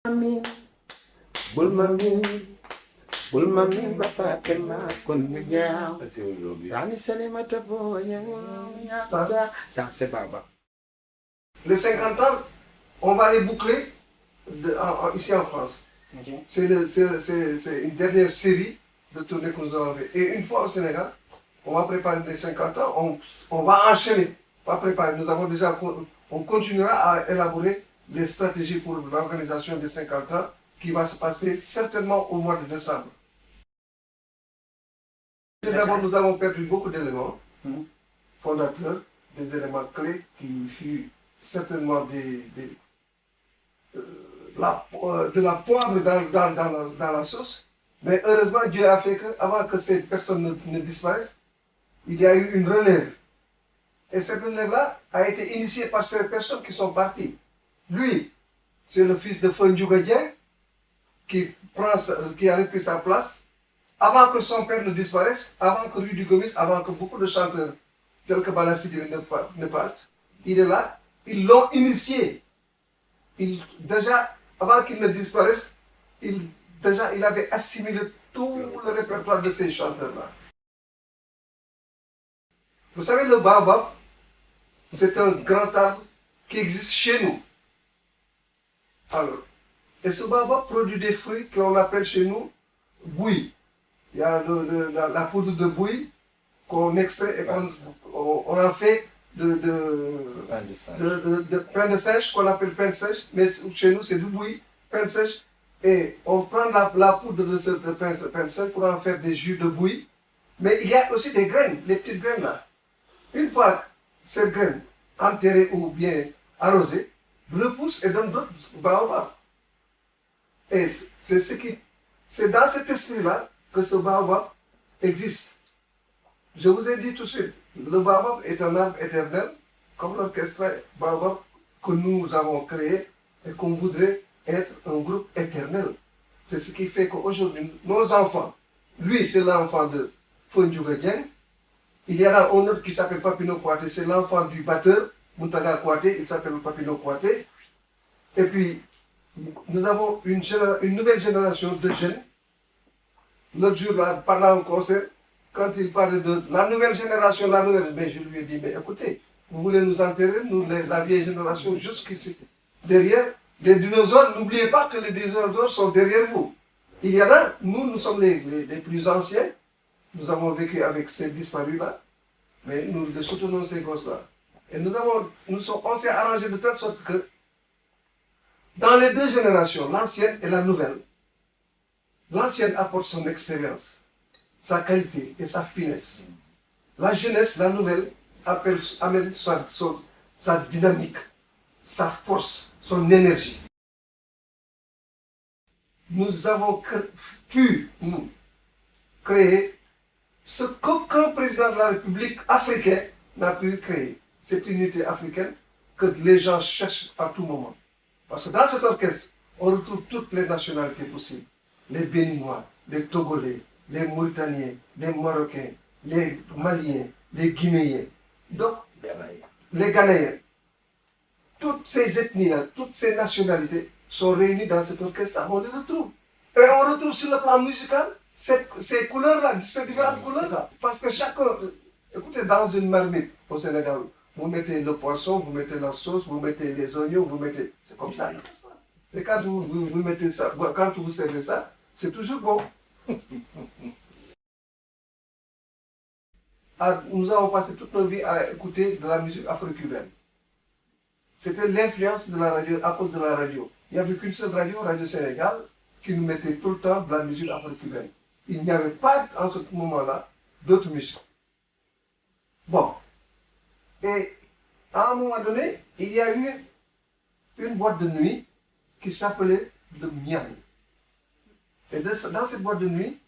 Mami, bul mami, bul mami ba Fatima kon mu ñaaw. Dani Salimata bo ñaaw. Ça c'est Baba. Les 50 ans, on va les boucler ici en France. Okay. C'est une dernière série de tournées que nous allons faire. Et une fois au Sénégal, on va préparer les 50 ans, on va enchaîner. Pas préparer, nous avons déjà, on continuera à élaborer les stratégies pour l'organisation des 50 ans qui va se passer certainement au mois de décembre. D'abord, nous avons perdu beaucoup d'éléments fondateurs, des éléments clés qui furent certainement de la poivre dans la sauce. Mais heureusement, Dieu a fait qu'avant que ces personnes ne disparaissent, il y a eu une relève. Et cette relève-là a été initiée par ces personnes qui sont parties. Lui, c'est le fils de Fondjouga Dieng qui a repris sa place. Avant que son père ne disparaisse, avant que Rudy Gomis, avant que beaucoup de chanteurs tels que Balassidi ne partent, il est là. Ils l'ont initié. Déjà, avant qu'il ne disparaisse, il avait assimilé tout le répertoire de ces chanteurs-là. Vous savez, le baobab, c'est un grand arbre qui existe chez nous. Alors, et ce baobab produit des fruits qu'on appelle chez nous bouillie. Il y a la poudre de bouillie qu'on extrait et on en fait de pain de sèche qu'on appelle pain de sèche, mais chez nous c'est du bouilli, pain de sèche, et on prend la poudre de pain de sèche pour en faire des jus de bouillie. Mais il y a aussi des graines, les petites graines là. Une fois ces graines enterrées ou bien arrosées, repoussent et donnent d'autres baobabs. Et c'est dans cet esprit-là que ce baobab existe. Je vous ai dit tout de suite, le baobab est un arbre éternel, comme l'orchestre baobab que nous avons créé et qu'on voudrait être un groupe éternel. C'est ce qui fait qu'aujourd'hui, nos enfants, lui c'est l'enfant de Fondjouga Dieng, il y en a un autre qui s'appelle Papino Kouaté, c'est l'enfant du batteur, Moutaga Kouaté, il s'appelle Papino Kouaté. Et puis, nous avons une nouvelle génération de jeunes. L'autre jour, là, pendant un concert, quand il parlait de la nouvelle génération, mais je lui ai dit, mais écoutez, vous voulez nous enterrer, nous, la vieille génération, jusqu'ici. Derrière, les dinosaures, n'oubliez pas que les dinosaures sont derrière vous. Il y en a, nous sommes les plus anciens, nous avons vécu avec ces disparus-là, mais nous les soutenons ces gosses-là. Et on s'est arrangé de telle sorte que, dans les deux générations, l'ancienne et la nouvelle, l'ancienne apporte son expérience, sa qualité et sa finesse. La jeunesse, la nouvelle, amène sa dynamique, sa force, son énergie. Nous avons pu, nous, créer ce qu'aucun président de la République africaine n'a pu créer. Cette unité africaine que les gens cherchent à tout moment. Parce que dans cet orchestre, on retrouve toutes les nationalités possibles. Les Béninois, les Togolais, les Mauritaniens, les Marocains, les Maliens, les Guinéens, donc les Ghanéens. Toutes ces ethnies-là, toutes ces nationalités sont réunies dans cet orchestre. On les retrouve. Et on retrouve sur le plan musical ces couleurs-là, ces différentes couleurs. Parce que chacun, écoutez, dans une marmite au Sénégal, vous mettez le poisson, vous mettez la sauce, vous mettez les oignons, vous mettez... C'est comme ça. Et quand vous mettez ça, quand vous servez ça, c'est toujours bon. Nous avons passé toute notre vie à écouter de la musique afro-cubaine. C'était l'influence de la radio, à cause de la radio. Il n'y avait qu'une seule radio, Radio Sénégal, qui nous mettait tout le temps de la musique afro-cubaine. Il n'y avait pas, en ce moment-là, d'autres musiques. Bon. Et à un moment donné, il y a eu une boîte de nuit qui s'appelait le Miami. Et dans cette boîte de nuit,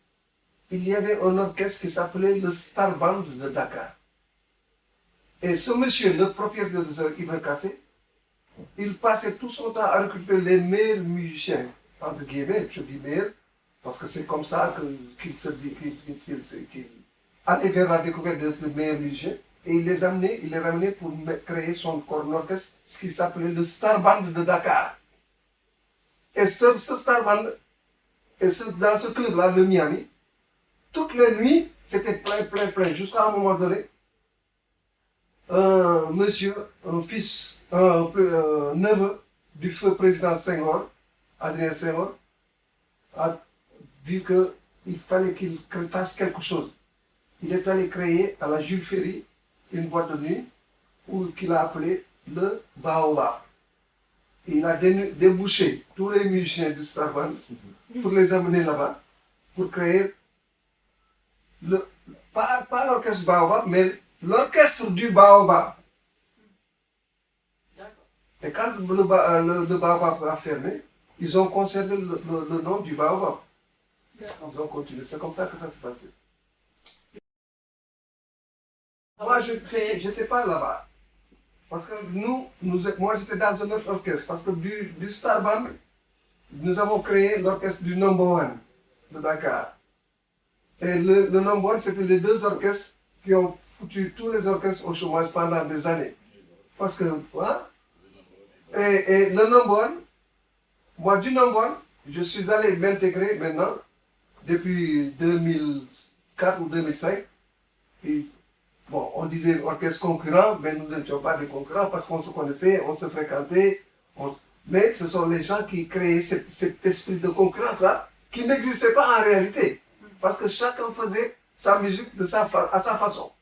il y avait un orchestre qui s'appelait le Star Band de Dakar. Et ce monsieur, le propriétaire de ce Ibra Kassé, il passait tout son temps à recruter les meilleurs musiciens, entre guillemets, je dis meilleurs, parce que c'est comme ça qu'il allait vers la découverte d'être le meilleur musicien. Et il les ramenait pour créer son corps orchestre, ce qu'il s'appelait le Star Band de Dakar. Et ce Star Band, dans ce club-là, le Miami, toutes les nuits, c'était plein, jusqu'à un moment donné, un monsieur, un fils, un neveu du feu président Senghor, Adrien Senghor, a vu qu'il fallait qu'il fasse quelque chose. Il est allé créer à la Jules Ferry une boîte de nuit qu'il a appelé le Baobab. Et il a débouché tous les musiciens du Star Band pour les amener là-bas, pour créer pas l'orchestre Baobab, mais l'orchestre du Baobab. Et quand le Baobab a fermé, ils ont conservé le nom du Baobab. Ils ont continué. C'est comme ça que ça s'est passé. Moi, je n'étais pas là-bas. Parce que moi j'étais dans un autre orchestre. Parce que du Star Band, nous avons créé l'orchestre du Number One de Dakar. Et le Number One, c'était les deux orchestres qui ont foutu tous les orchestres au chômage pendant des années. Parce que, hein? Et le Number One, moi du Number One, je suis allé m'intégrer maintenant depuis 2004 ou 2005. Et, bon, on disait orchestre concurrent, mais nous n'étions pas des concurrents parce qu'on se connaissait, on se fréquentait. Mais ce sont les gens qui créaient cet esprit de concurrence-là qui n'existait pas en réalité. Parce que chacun faisait sa musique à sa façon.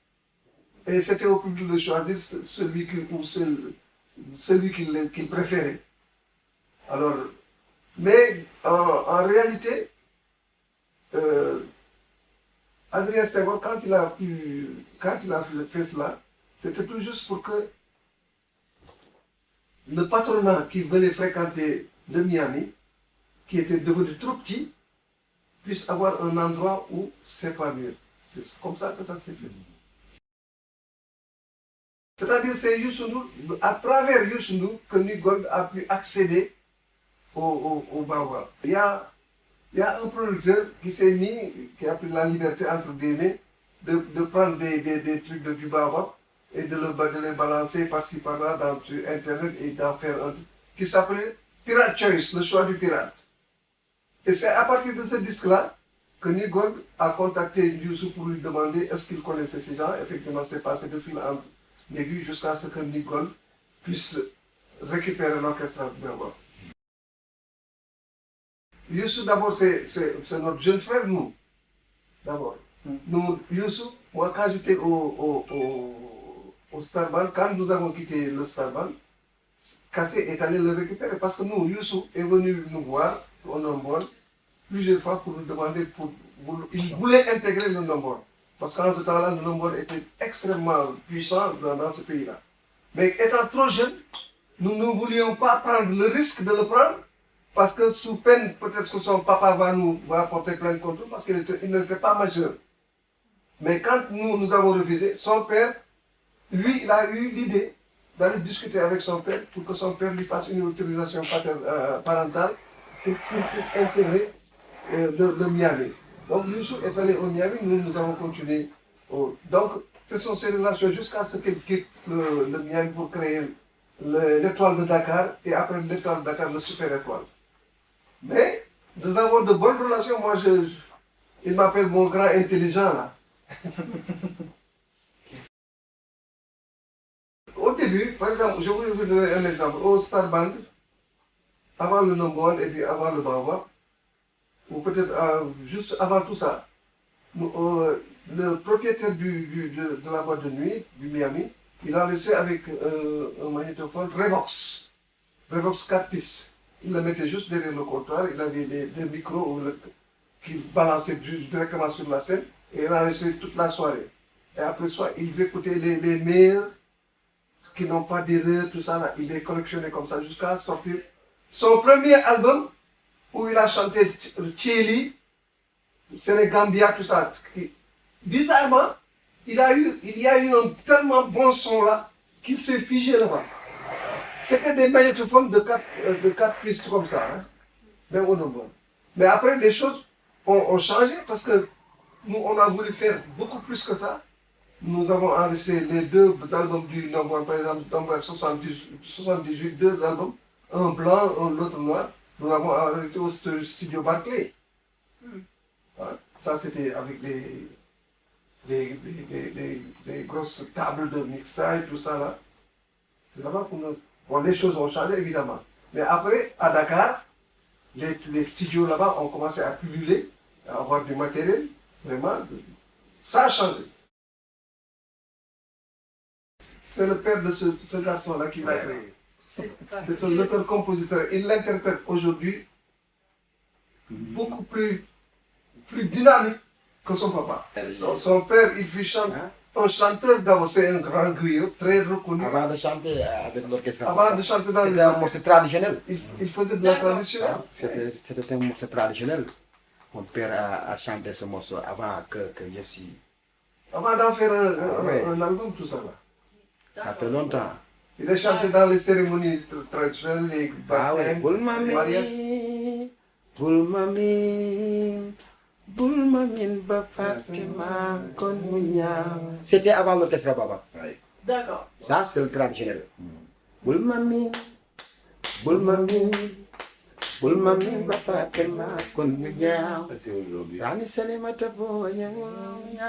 Et c'était au public de choisir celui qu'il préférait. Alors, mais en réalité, Adrien Senghor, quand il a fait cela, c'était tout juste pour que le patronat qui venait fréquenter le Miami, qui était devenu trop petit, puisse avoir un endroit où s'épanouir. C'est comme ça que ça s'est fait. C'est-à-dire c'est Youssou N'Dour, à travers Youssou N'Dour, que Nick Gold a pu accéder au Baobab. Il y a un producteur qui s'est mis, qui a pris la liberté entre guillemets de prendre des trucs du Baobab et de les balancer par-ci par-là sur Internet et d'en faire un truc qui s'appelait Pirate Choice, le choix du pirate. Et c'est à partir de ce disque-là que Nick Gold a contacté Youssou pour lui demander est-ce qu'il connaissait ces gens. Effectivement, c'est passé de fil en aiguille jusqu'à ce que Nick Gold puisse récupérer l'orchestre Baobab. Youssou, d'abord, c'est notre jeune frère, nous. D'abord. Nous, Youssou, moi, quand j'étais au Star Band, quand nous avons quitté le Star Band, Kassé est allé le récupérer parce que nous, Youssou est venu nous voir au Number One plusieurs fois pour nous demander, il voulait intégrer le Number One. Parce qu'en ce temps-là, le Number One était extrêmement puissant dans ce pays-là. Mais étant trop jeune, nous ne voulions pas prendre le risque de le prendre parce que sous peine, peut-être que son papa va porter plainte contre nous parce qu'il n'était pas majeur. Mais quand nous avons refusé, son père, lui, il a eu l'idée d'aller discuter avec son père pour que son père lui fasse une autorisation parentale pour intégrer le Miami. Donc, Youssou est allé au Miami, nous avons continué. Donc, ce sont ces relations jusqu'à ce qu'il quitte le Miami pour créer l'étoile de Dakar et après l'étoile de Dakar, le Super Étoile. Mais nous avons de bonnes relations. Moi, il m'appelle mon grand intelligent là. Au début, par exemple, je vais vous donner un exemple. Au Star Band, avant le Number One et puis avant le Baobab, ou peut-être juste avant tout ça, le propriétaire de la boîte de nuit du Miami, il a laissé avec un magnétophone Revox 4 pistes. Il le mettait juste derrière le comptoir, il avait des micros qui balançaient directement sur la scène et il enregistrait toute la soirée. Et après ça, il devait écouter les meilleurs qui n'ont pas d'erreur, tout ça, là. Il les collectionnait comme ça jusqu'à sortir son premier album où il a chanté Tchéli, Sénégambia, tout ça. Bizarrement, il y a eu un tellement bon son là qu'il s'est figé là-bas. C'était des magnétophones de 4 pistes comme ça, hein, même au Number One. Mais après, les choses ont changé parce que nous, on a voulu faire beaucoup plus que ça. Nous avons enregistré les 2 albums du Number One, par exemple, Number 78, 2 albums, un blanc, l'autre noir. Nous avons arrêté au studio Barclay. Hein, ça, c'était avec des grosses tables de mixage, tout ça là. C'est là-bas qu'on a... Bon, les choses ont changé, évidemment. Mais après, à Dakar, les studios là-bas ont commencé à pulluler, à avoir du matériel. Vraiment, ça a changé. C'est le père de ce garçon-là qui l'a créé. C'est un auteur-compositeur. Il l'interprète aujourd'hui beaucoup plus dynamique que son papa. Son père, il fut un chanteur d'abord, c'est un grand griot, très reconnu. Avant de chanter avec l'orchestre. Avant de chanter dans c'était un morceau traditionnel. Il faisait de la tradition. C'était un morceau traditionnel. Mon père a chanté ce morceau avant que je suis. Avant d'en faire un album, tout ça là. Ça fait longtemps. Il a chanté dans les cérémonies traditionnelles, les baptêmes, les mariages. C'était avant l'orchestre Baba. D'accord. Ça, c'est le traditionnel.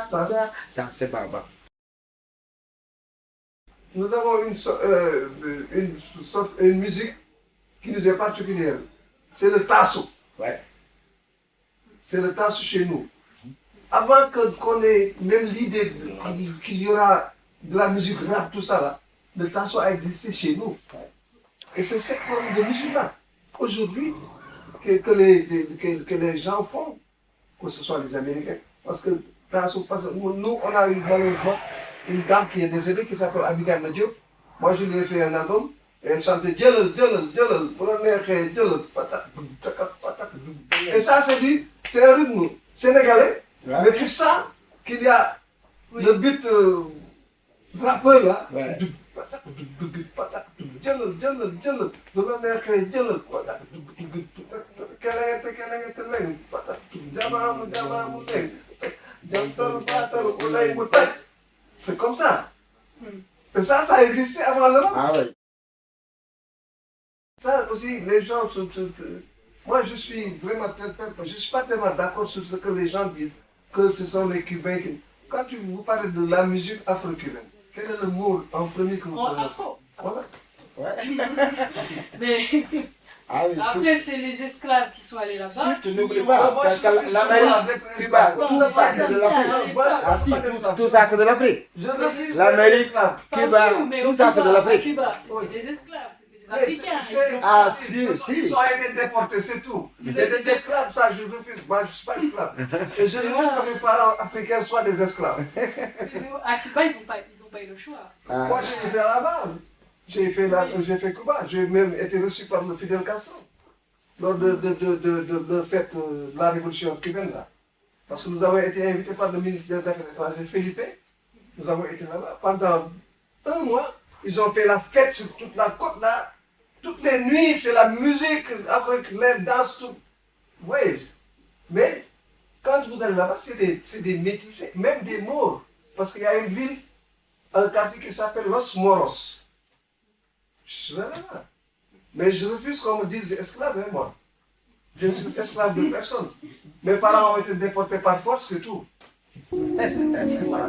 Ça, c'est Baba. Nous avons une musique qui nous est particulière. C'est le tasso. Ouais. C'est le tasso chez nous. Avant qu'on ait même l'idée qu'il y aura de la musique rap, tout ça là, le tasso a existé chez nous. Et c'est cette forme de musique-là, aujourd'hui, que les gens font, que ce soit les Américains. Parce que nous, on a eu malheureusement une dame qui est décédée qui s'appelle Abigail Diop. Moi, je lui ai fait un album et elle chantait Djellal, Djellal, Djellal, Djellal, patak, patak. Et ça, c'est un rythme sénégalais, mais tu sens qu'il y a le beat rappeur là. Ouais. Djellal, Djellal, Djellal, Djellal, patak, keleng, patak, jamamu, jantar, batar, ulay, mutak. C'est comme ça. Et ça existait avant l'Europe. Ah oui. Ça aussi, les gens... Moi, je suis vraiment je ne suis pas tellement d'accord sur ce que les gens disent, que ce sont les Cubains qui... Quand vous parlez de la musique afro-cubaine, quel est le mot en premier que vous connaissez? Afro. Voilà. Ouais. Mais Ah oui, après, c'est les esclaves qui sont allés là-bas. Surtout, n'oublie pas, l'Amérique, Cuba, tout ça c'est de l'Afrique. Ah si, tout ça c'est de l'Afrique. Je refuse L'Amérique, Cuba, tout ça c'est de l'Afrique. Cuba, c'était des esclaves, c'était des Africains. Ah si. Ils ont été déportés, c'est tout. Ils étaient des esclaves, ça je refuse. Moi je ne suis pas esclave. Et je refuse que mes parents africains soient des esclaves. À Cuba, ils n'ont pas eu le choix. Moi j'ai fait là-bas. J'ai fait Cuba. J'ai même été reçu par le Fidel Castro lors de fête de la révolution cubaine là. Parce que nous avons été invités par le ministre des Affaires étrangères Felipe. Nous avons été là-bas pendant un mois. Ils ont fait la fête sur toute la côte là. Toutes les nuits, c'est la musique avec les danses, tout. Vous voyez. Mais quand vous allez là-bas, c'est des métissés, même des Maures. Parce qu'il y a une ville, un quartier qui s'appelle Los Moros. Je suis allé là. Mais je refuse qu'on me dise esclave, hein, moi. Je ne suis esclave de personne. Mes parents ont été déportés par force, c'est tout. Voilà.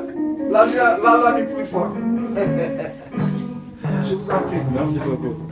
La loi du plus fort. Merci beaucoup. Je vous en prie. Merci beaucoup.